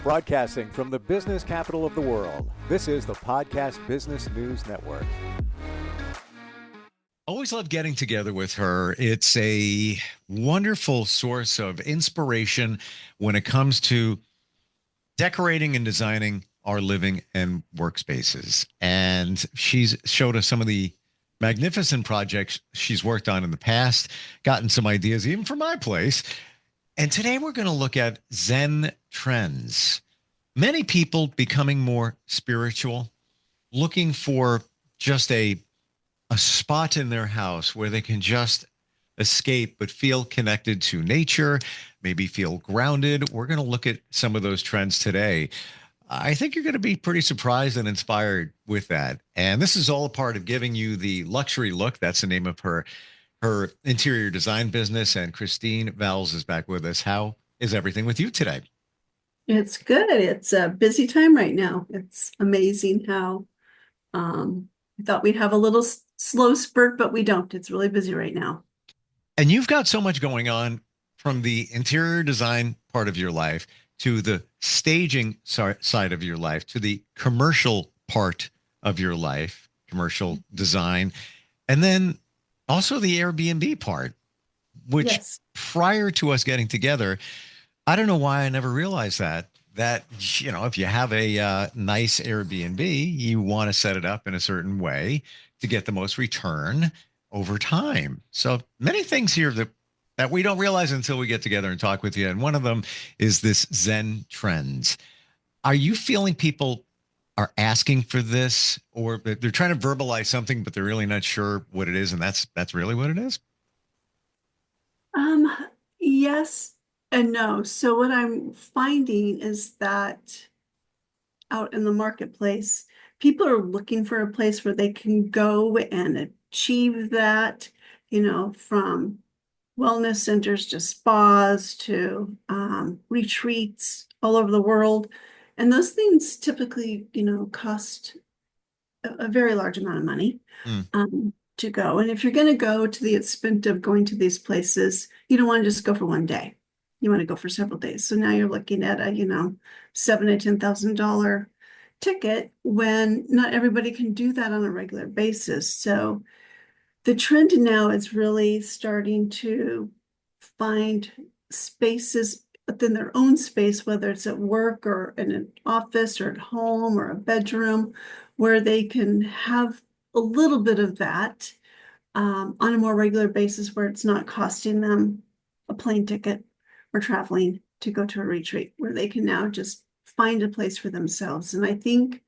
Broadcasting from the business capital of the world, this is the Podcast Business News Network. Always love getting together with her. It's a wonderful source of inspiration when it comes to decorating and designing our living and workspaces. And she's showed us some of the magnificent projects she's worked on in the past, gotten some ideas even for my place. And today we're going to look at Zen trends. Many people becoming more spiritual, looking for just a spot in their house where they can just escape but feel connected to nature, maybe feel grounded. We're going to look at some of those trends today. I think you're going to be pretty surprised and inspired with that. And this is all a part of giving you the luxury look. That's the name of her interior design business. And Kristine Vowles is back with us. How is everything with you today? It's good. It's a busy time right now. It's amazing how I thought we'd have a little slow spurt, but we don't. It's really busy right now. And you've got so much going on from the interior design part of your life to the staging side of your life to the commercial part of your life, commercial design, and then also the Airbnb part, which Yes. prior to us getting together, I don't know why I never realized that, if you have a nice Airbnb, you want to set it up in a certain way to get the most return over time. So many things here that we don't realize until we get together and talk with you. And one of them is this Zen trends. Are you feeling people are asking for this, or they're trying to verbalize something, but they're really not sure what it is? And that's really what it is? Um, yes and no. So what I'm finding is that out in the marketplace, people are looking for a place where they can go and achieve that, from wellness centers to spas to retreats all over the world. And those things typically, cost a very large amount of money Mm. to go. And if you're going to go to the expense of going to these places, you don't want to just go for one day. You want to go for several days. So now you're looking at a, $7,000 to $10,000 ticket when not everybody can do that on a regular basis. So the trend now is really starting to find spaces within their own space, whether it's at work or in an office or at home or a bedroom, where they can have a little bit of that on a more regular basis, where it's not costing them a plane ticket or traveling to go to a retreat, where they can now just find a place for themselves. And I think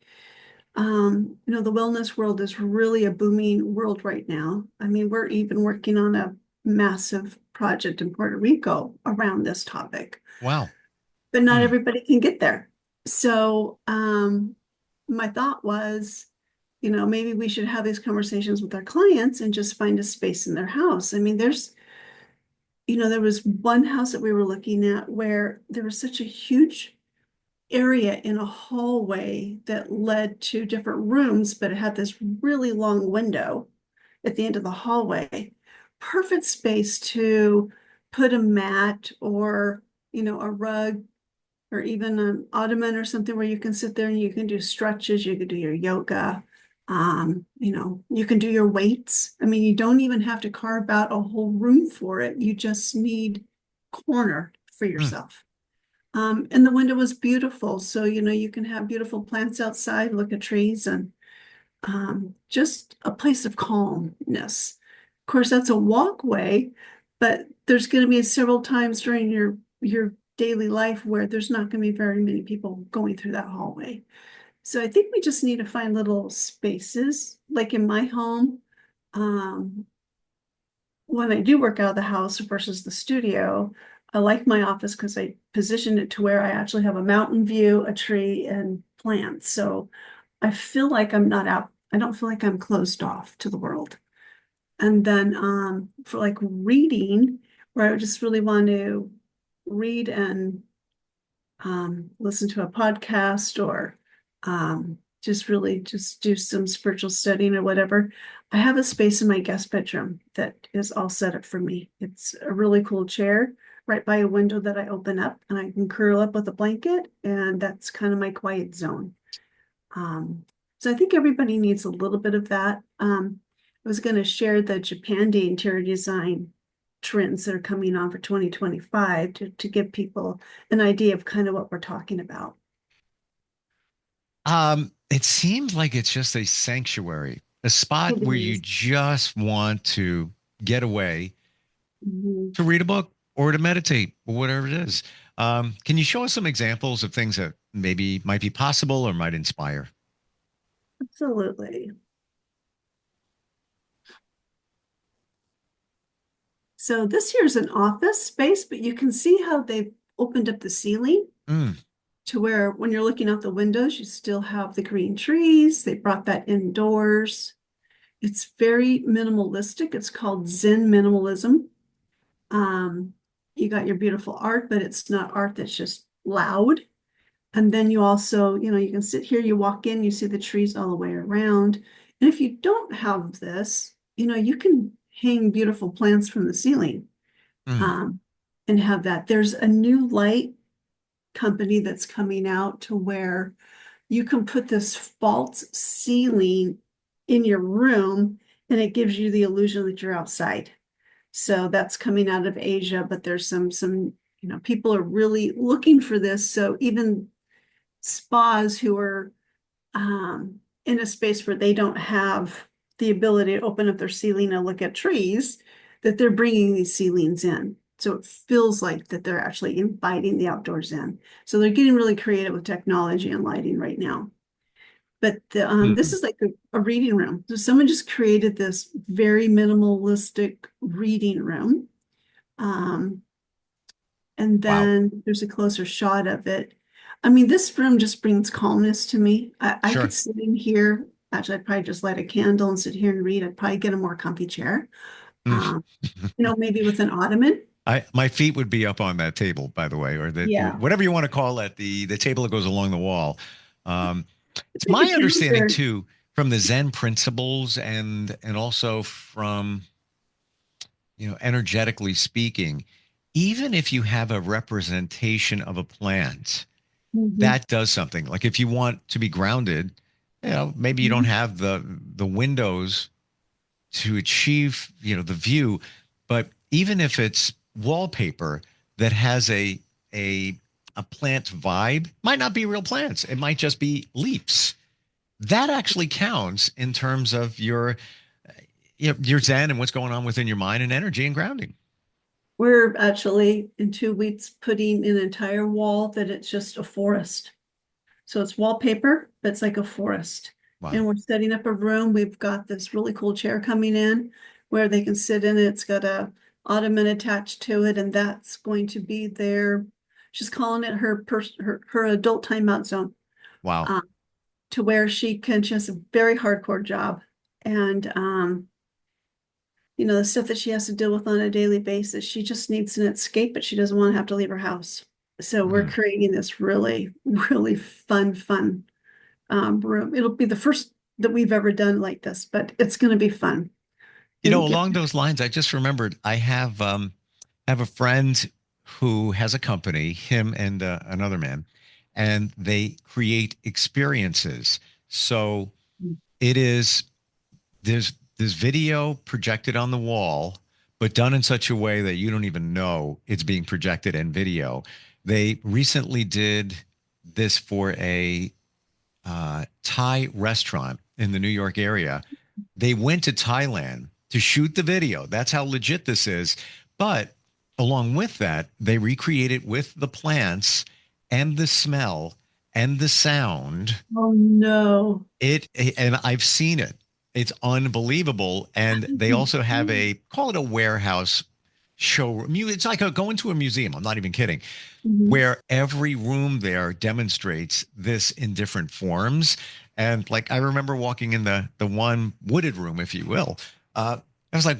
the wellness world is really a booming world right now. I mean, we're even working on a massive project in Puerto Rico around this topic, Wow. but not Mm. everybody can get there. So, my thought was, maybe we should have these conversations with our clients and just find a space in their house. I mean, there was one house that we were looking at where there was such a huge area in a hallway that led to different rooms, but it had this really long window at the end of the hallway. Perfect space to put a mat or, a rug or even an ottoman or something where you can sit there and you can do stretches, you can do your yoga. You can do your weights. I mean, you don't even have to carve out a whole room for it. You just need corner for Mm. yourself. And the window was beautiful. So, you can have beautiful plants outside, look at trees, and just a place of calmness. Of course, that's a walkway, but there's going to be several times during your daily life where there's not going to be very many people going through that hallway. So I think we just need to find little spaces, like in my home. Um, when I do work out of the house versus the studio, I like my office because I positioned it to where I actually have a mountain view, a tree, and plants. So I feel like I'm not out. I don't feel like I'm closed off to the world. And then for like reading, where I just really want to read and listen to a podcast or just really just do some spiritual studying or whatever. I have a space in my guest bedroom that is all set up for me. It's a really cool chair. right by a window that I open up, and I can curl up with a blanket, and that's kind of my quiet zone. Um, so I think everybody needs a little bit of that. I was going to share the Japan Day interior design trends that are coming on for 2025 to give people an idea of kind of what we're talking about. It seems like it's just a sanctuary, a spot It where you is. just want to get away Mhm. to read a book or to meditate or whatever it is. Can you show us some examples of things that maybe might be possible or might inspire? Absolutely. So this here's an office space, but you can see how they've opened up the ceiling Mm, to where when you're looking out the windows, you still have the green trees. They brought that indoors. It's very minimalistic. It's called Zen minimalism. Um, you got your beautiful art, but it's not art that's just loud. And then you also, you can sit here, you walk in, you see the trees all the way around. And if you don't have this, you can hang beautiful plants from the ceiling, mm, um, and have that. There's a new light company that's coming out to where you can put this false ceiling in your room and it gives you the illusion that you're outside. So that's coming out of Asia, but there's some people are really looking for this. So even spas who are in a space where they don't have the ability to open up their ceiling and look at trees, that they're bringing these ceilings in. So it feels like that they're actually inviting the outdoors in. So they're getting really creative with technology and lighting right now. But this mm. is like a reading room. So someone just created this very minimalistic reading room. Um, and Wow. then there's a closer shot of it. I mean, this room just brings calmness to me. I could Sure. sit in here. Actually, I'd probably just light a candle and sit here and read. I'd probably get a more comfy chair. Mm. Um, maybe with an ottoman. My feet would be up on that table, by the way, or Yeah. whatever you want to call it, the table that goes along the wall. Um, It's it's like a my understanding counter. too, from the Zen principles and also from energetically speaking, even if you have a representation of a plant, Mhm, that does something. Like if you want to be grounded, maybe you don't mhm. have the windows to achieve, the view, but even if it's wallpaper that has a a plant vibe, might not be real plants. It might just be leaves. That actually counts in terms of your zen and what's going on within your mind and energy and grounding. We're actually in 2 weeks putting an entire wall that it's just a forest. So it's wallpaper, but it's like a forest. Wow. And we're setting up a room. We've got this really cool chair coming in where they can sit in it. It's got a ottoman attached to it, and that's going to be their, she's calling it her adult timeout zone, Wow. uh, to where she has a very hardcore job. And the stuff that she has to deal with on a daily basis, she just needs an escape, but she doesn't want to have to leave her house. So we're Mm. creating this really, really fun room. It'll be the first that we've ever done like this, but it's going to be fun. And get Along those lines, I just remembered I have a friend who has a company, him and another man, and they create experiences. So it is there's video projected on the wall, but done in such a way that you don't even know it's being projected in video. They recently did this for a Thai restaurant in the New York area. They went to Thailand to shoot the video. That's how legit this is. But along with that, they recreate it with the plants and the smell and the sound. oh no. And I've seen it. It's unbelievable. And they also have a call it a warehouse showroom. It's like going to a museum. I'm not even kidding, Mhm. where every room there demonstrates this in different forms. And like I remember walking in the one wooded room, if you will. I was like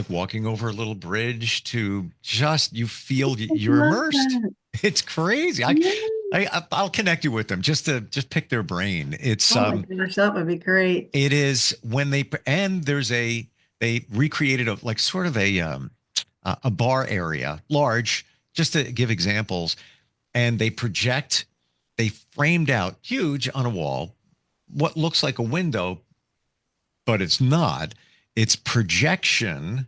walking over a little bridge to just you feel I you're love immersed. that. It's crazy. Yeah. I'll connect you with them just to just pick their brain. Oh my gosh, that would be great. It is when they and there's a they recreated a like sort of a a bar area, large, just to give examples. And they framed out huge on a wall what looks like a window, but it's not. It's projection,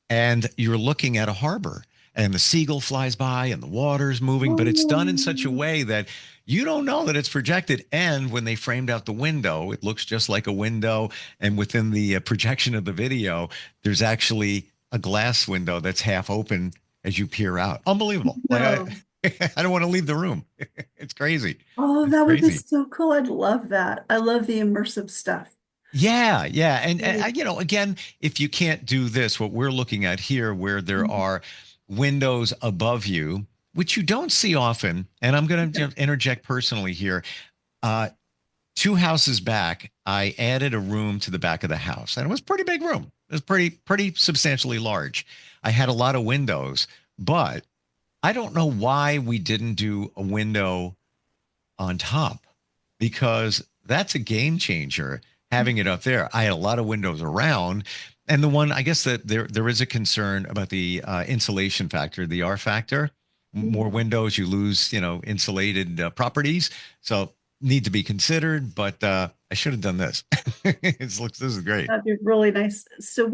and you're looking at a harbor, and the seagull flies by, and the water's moving, but it's done in such a Oh, way that you don't know that it's projected. And when they framed out the window, it looks just like a window. And within the projection of the video, there's actually a glass window that's half open as you peer out. Unbelievable. Like no. I don't want to leave the room. It's crazy. Oh, It's that would be crazy. so cool. I'd love that. I love the immersive stuff. Yeah, yeah. And Really. again, if you can't do this, what we're looking at here, where there Mhm. are windows above you, which you don't see often, and I'm going Yeah. to interject personally here. Uh, two houses back, I added a room to the back of the house, and it was a pretty big room. It was pretty substantially large. I had a lot of windows, but I don't know why we didn't do a window on top, because that's a game changer having it up there. I had a lot of windows around, and the one, I guess that there is a concern about the insulation factor, the R factor. More Mhm. windows, you lose, insulated properties. So need to be considered, but I should have done this. This is great. That'd be really nice. So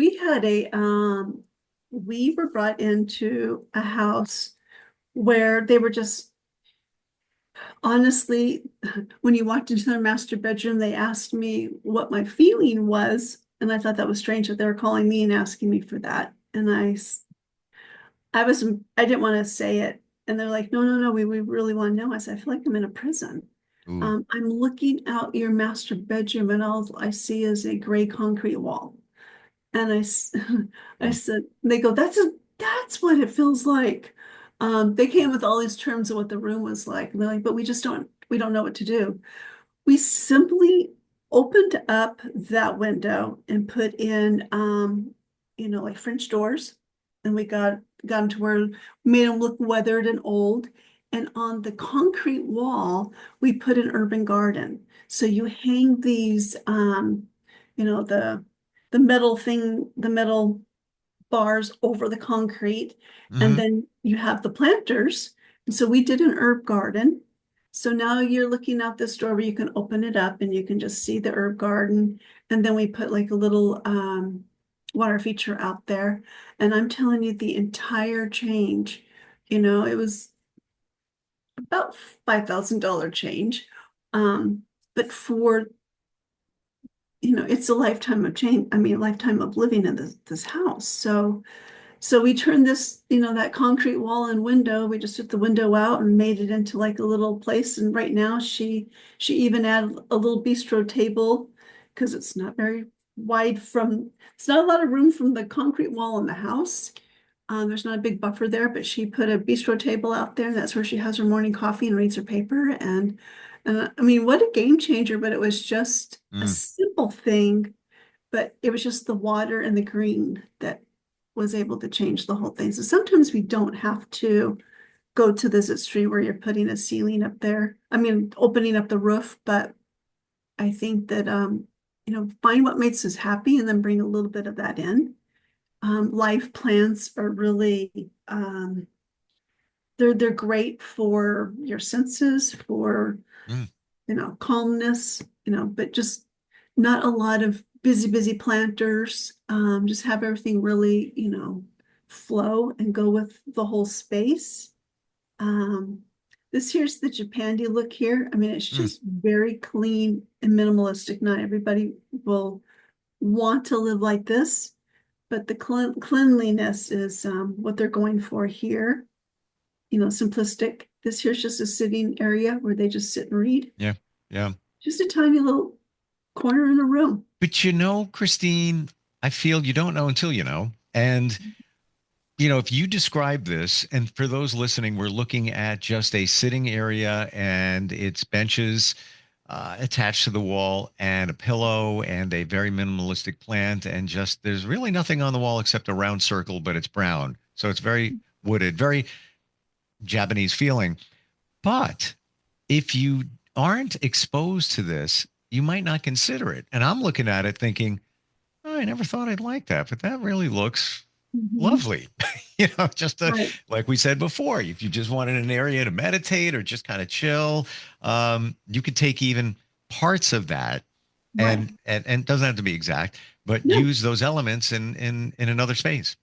we were brought into a house where they were just honestly, when you walked into their master bedroom, they asked me what my feeling was. And I thought that was strange that they were calling me and asking me for that. And I didn't want to say it. And they're like, no, no, no, we really want to know. I said, I feel like I'm in a prison. Ooh. I'm looking out your master bedroom and all I see is a gray concrete wall. And I Mm, said, they go, that's what it feels like. They came with all these terms of what the room was like. And they're like, but we don't know what to do. We simply opened up that window and put in, like French doors. And we got them to where we made them look weathered and old. And on the concrete wall, we put an urban garden. So you hang these, you know, the the metal bars over the concrete, and mhm. then you have the planters. And so we did an herb garden. So now you're looking out this door where you can open it up and you can just see the herb garden. And then we put like a little water feature out there. And I'm telling you, the entire change, it was about $5,000 change. Um, but for it's a lifetime of change. I mean, a lifetime of living in this house. So we turned this, that concrete wall and window, we just took the window out and made it into like a little place. And right now she even added a little bistro table because it's not very wide it's not a lot of room from the concrete wall in the house. There's not a big buffer there, but she put a bistro table out there, and that's where she has her morning coffee and reads her paper. And I mean, what a game changer, but it was just a Mm. simple thing, but it was just the water and the green that was able to change the whole thing. So sometimes we don't have to go to this extreme where you're putting a ceiling up there. I mean, opening up the roof, but I think that find what makes us happy and then bring a little bit of that in. Life plants are really they're great for your senses, for Mm. calmness, but just not a lot of busy planters. Just have everything really, flow and go with the whole space. Um, this here's the Japandi look here. I mean, it's Mm. just very clean and minimalistic. Not everybody will want to live like this, but the cleanliness is what they're going for here. Simplistic. This here's just a sitting area where they just sit and read. Yeah. Yeah. Just a tiny little corner in a room. But Christine, I feel you don't know until you know. And if you describe this, and for those listening, we're looking at just a sitting area and it's benches attached to the wall and a pillow and a very minimalistic plant. And just there's really nothing on the wall except a round circle, but it's brown. So it's very wooded, very Japanese feeling. But if you aren't exposed to this, you might not consider it. And I'm looking at it thinking, oh, I never thought I'd like that, but that really looks Mhm. lovely. just to, Right. like we said before, if you just wanted an area to meditate or just kind of chill, you could take even parts of that Right. and doesn't have to be exact, but No. use those elements in another space.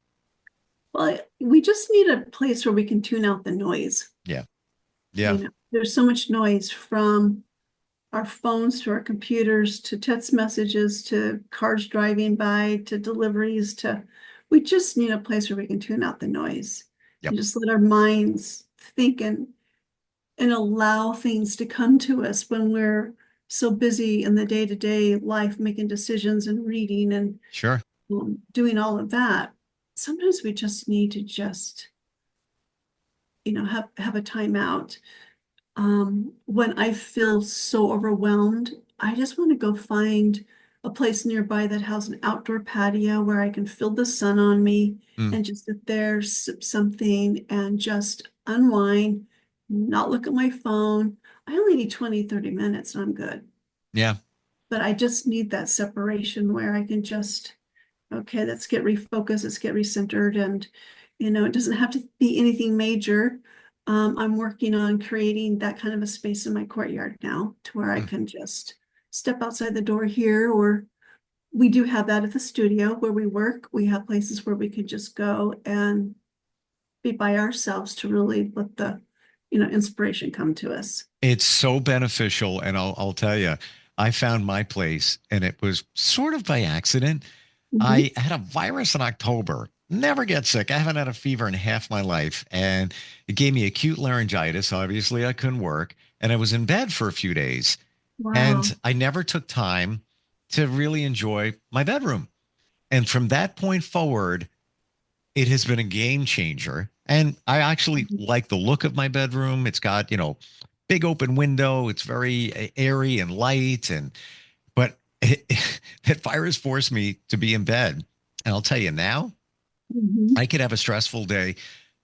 Well, we just need a place where we can tune out the noise. Yeah. Yeah. There's so much noise from our phones to our computers to text messages to cars driving by to deliveries to, we just need a place where we can tune out the noise Yep. and just let our minds think and allow things to come to us when we're so busy in the day-to-day life making decisions and reading and Sure. doing all of that. Sometimes we just need to just, have a timeout. When I feel so overwhelmed, I just want to go find a place nearby that has an outdoor patio where I can feel the sun on me Mm. and just sit there, sip something, and just unwind, not look at my phone. I only need 20, 30 minutes and I'm good. Yeah. But I just need that separation where I can just, okay, let's get refocused, let's get recentered. And, it doesn't have to be anything major. I'm working on creating that kind of a space in my courtyard now to where I Mm. can just step outside the door here, or we do have that at the studio where we work. We have places where we can just go and be by ourselves to really let the, inspiration come to us. It's so beneficial. And I'll tell you, I found my place and it was sort of by accident. Mhm. I had a virus in October. Never get sick. I haven't had a fever in half my life. And it gave me acute laryngitis. Obviously, I couldn't work. And I was in bed for a few days. Wow. And I never took time to really enjoy my bedroom. And from that point forward, it has been a game changer. And I actually Mhm. like the look of my bedroom. It's got, big open window. It's very airy and light. But that virus forced me to be in bed. And I'll tell you now, Mhm. I could have a stressful day.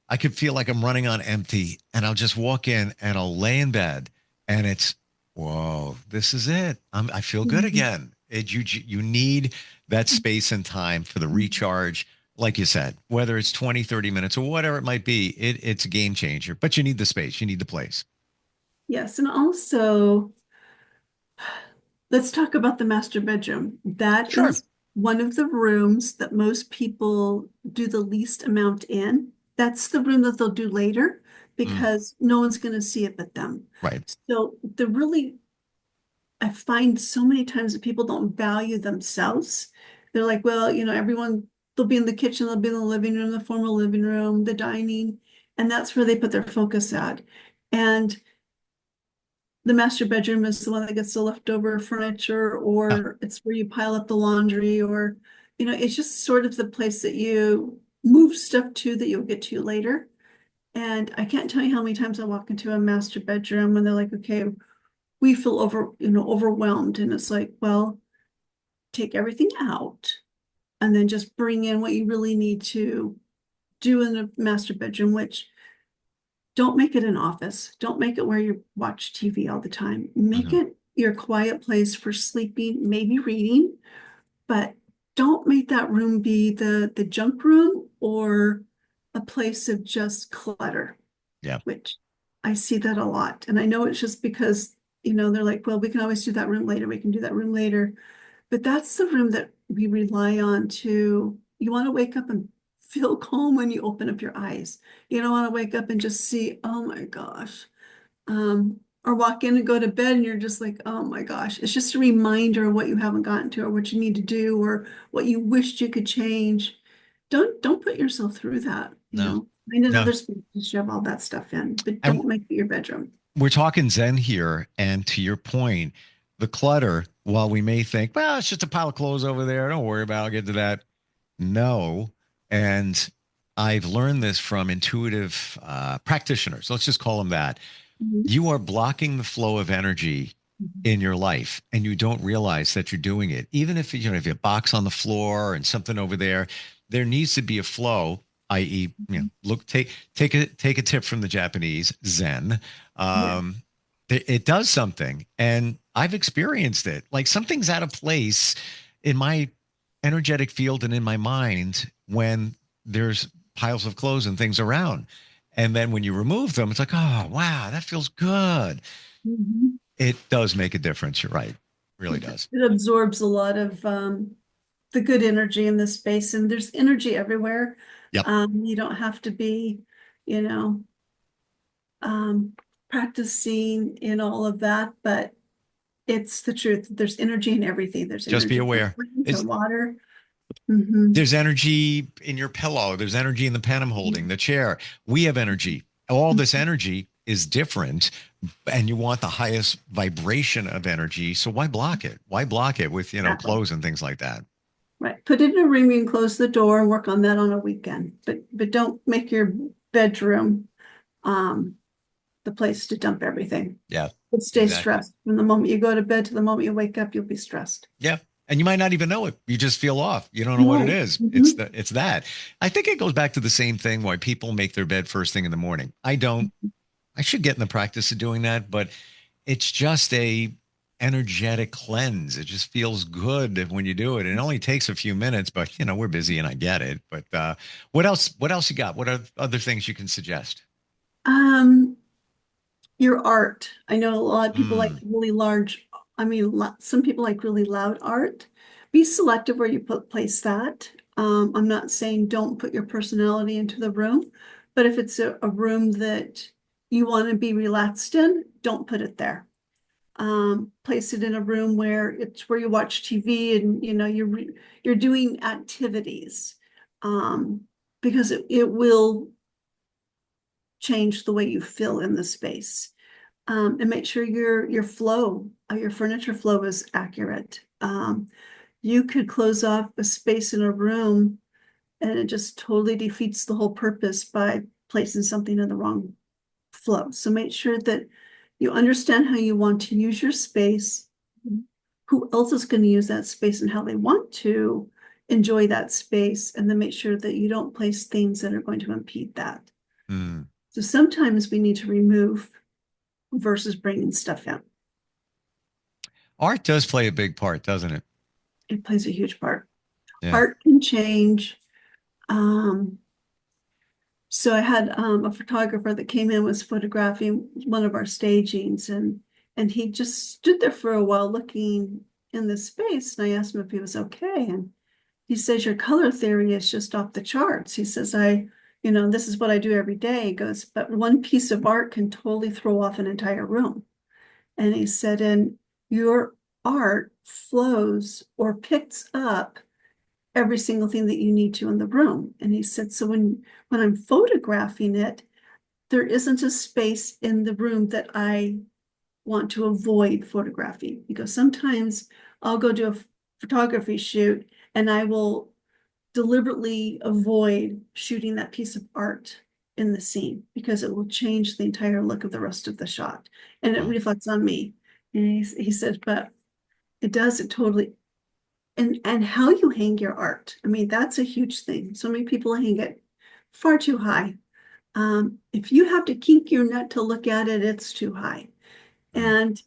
I could feel like I'm running on empty, and I'll just walk in and I'll lay in bed, and it's, whoa, this is it. I feel good Mhm. again. You need that space and time for the Mhm. recharge. Like you said, whether it's 20, 30 minutes or whatever it might be, it's a game changer. But you need the space, you need the place. Yes, and also let's talk about the master bedroom. That Sure. is one of the rooms that most people do the least amount in. That's the room that they'll do later Mm, because no one's going to see it but them. right. So I find so many times that people don't value themselves. They're like, well, everyone, they'll be in the kitchen, they'll be in the living room, the formal living room, the dining, and that's where they put their focus at. And the master bedroom is the one that gets the leftover furniture, Yeah. or it's where you pile up the laundry, or, it's just sort of the place that you move stuff to that you'll get to later. And I can't tell you how many times I walk into a master bedroom when they're like, okay, we feel overwhelmed. And it's like, well, take everything out and then just bring in what you really need to do in the master bedroom, which don't make it an office. Don't make it where you watch TV all the time. Make Mhm. it your quiet place for sleeping, maybe reading, but don't make that room be the junk room or a place of just clutter, Yeah. which I see that a lot. And I know it's just because, they're like, well, we can always do that room later. We can do that room later. But that's the room that we rely on to, you want to wake up and feel calm when you open up your eyes. You don't want to wake up and just see, oh my gosh. Or walk in and go to bed and you're just like, oh my gosh. It's just a reminder of what you haven't gotten to or what you need to do or what you wished you could change. Don't put yourself through that, No, Find no. another space to shove all that stuff in, but And don't make it your bedroom. we're talking Zen here. And to your point, the clutter, while we may think, well, it's just a pile of clothes over there. Don't worry about it. I'll get to that. No. And I've learned this from intuitive practitioners. Let's just call them that. Mhm. You are blocking the flow of energy Mhm. in your life and you don't realize that you're doing it. Even if if you have a box on the floor and something over there, there needs to be a flow, i.e., look, take a tip from the Japanese Zen. Yeah. Um, it does something, and I've experienced it. Like something's out of place in my energetic field and in my mind when there's piles of clothes and things around. And then when you remove them, it's like, oh, wow, that feels good. Mhm. It does make a difference. You're right. It really does. It absorbs a lot of the good energy in this space, and there's energy everywhere. Yep. You don't have to be, you know, um, practicing in all of that, but it's the truth. There's energy in everything. There's Just be energy in aware. plants or It's, water. Hmm. there's energy in your pillow. There's energy in the pen I'm holding, the chair. We have energy. All this energy is different, and you want the highest vibration of energy. So why block it? Why block it with, Exactly. clothes and things like that? Right. Put it in a room, you can close the door and work on that on a weekend. But don't make your bedroom um the place to dump everything. Yeah, But stay exactly. stressed. From the moment you go to bed to the moment you wake up, you'll be stressed. Yeah. And you might not even know it. You just feel off. You don't know what it No. is. Mhm. It's that. I think it goes back to the same thing why people make their bed first thing in the morning. I don't. I should get in the practice of doing that, but it's just a energetic cleanse. It just feels good when you do it. It only takes a few minutes, but we're busy and I get it. But what else? What else you got? What are other things you can suggest? Um, your art. I know a lot of people like Mm, really large, I mean, some people like really loud art. Be selective where you place that. I'm not saying don't put your personality into the room, but if it's a room that you want to be relaxed in, don't put it there. Place it in a room where it's where you watch TV and you're doing activities. Um, because it will change the way you feel in the space. And make sure your flow, your furniture flow is accurate. You could close off a space in a room and it just totally defeats the whole purpose by placing something in the wrong flow. So make sure that you understand how you want to use your space, who else is going to use that space and how they want to enjoy that space, and then make sure that you don't place things that are going to impede that. mm. So sometimes we need to remove versus bringing stuff in. Art does play a big part, doesn't it? It plays a huge part. Yeah. Art can change. Um, so I had a photographer that came in, was photographing one of our stagings, and he just stood there for a while looking in the space. And I asked him if he was okay. And he says, your color theory is just off the charts. He says, this is what I do every day. He goes, but one piece of art can totally throw off an entire room. And he said, and your art flows or picks up every single thing that you need to in the room. And he said, so when I'm photographing it, there isn't a space in the room that I want to avoid photographing, because sometimes I'll go do a photography shoot and I will deliberately avoid shooting that piece of art in the scene because it will change the entire look of the rest of the shot and it Wow. reflects on me. And he says, but it totally, and how you hang your art. I mean, that's a huge thing. So many people hang it far too high. If you have to kink your nut to look at it, it's too high. Mm. And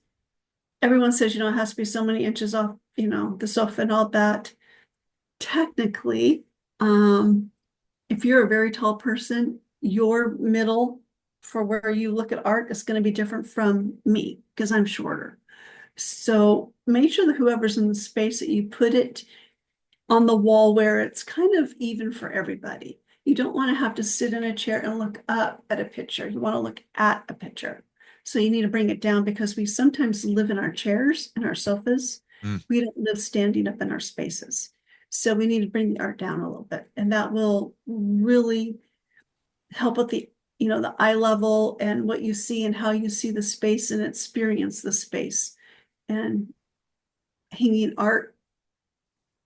everyone says, it has to be so many inches off, the sofa and all that. Technically, if you're a very tall person, your middle for where you look at art is going to be different from me because I'm shorter. So make sure that whoever's in the space that you put it on the wall where it's kind of even for everybody. You don't want to have to sit in a chair and look up at a picture. You want to look at a picture. So you need to bring it down because we sometimes live in our chairs and our sofas. Mm. We don't live standing up in our spaces. So we need to bring the art down a little bit. And that will really help with the eye level and what you see and how you see the space and experience the space. And hanging art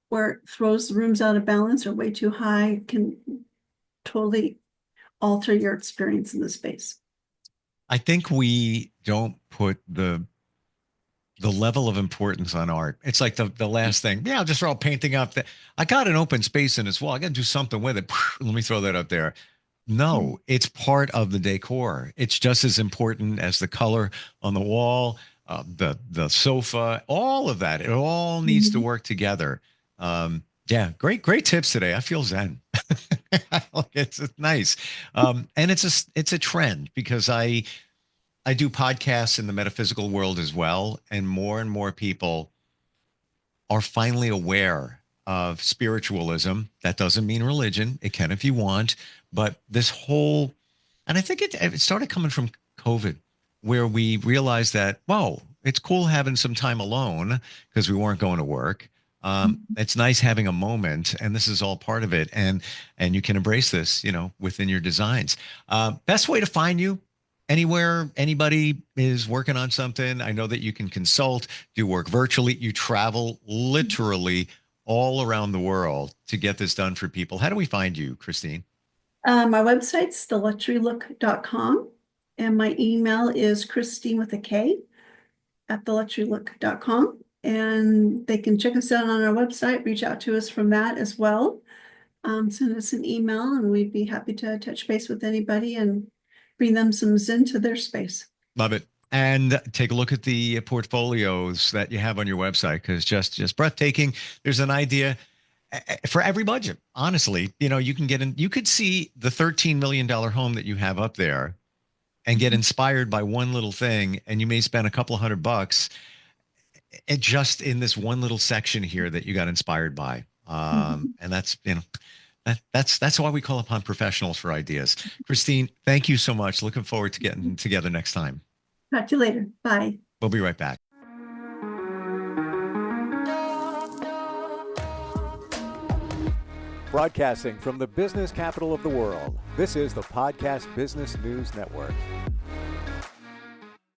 where it throws the rooms out of balance or way too high can totally alter your experience in the space. I think we don't put the level of importance on art. It's like the last thing. Yeah, I'll just throw a painting up there. I got an open space in this wall. I got to do something with it. Let me throw that up there. No, it's part of the decor. It's just as important as the color on the wall, the sofa, all of that. It all needs to Mhm. work together. Yeah, great tips today. I feel zen. It's nice, and it's a trend because I do podcasts in the metaphysical world as well, and more people are finally aware of spiritualism. That doesn't mean religion. It can if you want, but this whole, and I think it started coming from COVID, where we realized that, whoa, it's cool having some time alone because we weren't going to work. It's nice having a moment, and this is all part of it. And you can embrace this, within your designs. Best way to find you anywhere anybody is working on something. I know that you can consult, do work virtually. You travel literally all around the world to get this done for people. How do we find you, Kristine? My website's theluxurylook.com, and my email is Kristine with a K at theluxurylook.com. And they can check us out on our website, reach out to us from that as well. Send us an email, and we'd be happy to touch base with anybody and bring them some zen to their space. Love it. And take a look at the portfolios that you have on your website, because just breathtaking. There's an idea for every budget. Honestly, you can get in, you could see the $13 million home that you have up there and get inspired by one little thing. And you may spend a couple of $100 just in this one little section here that you got inspired by. And that's, that's why we call upon professionals for ideas. Kristine, thank you so much. Looking forward to getting together next time. Talk to you later. Bye. We'll be right back. Broadcasting from the business capital of the world, this is the Podcast Business News Network.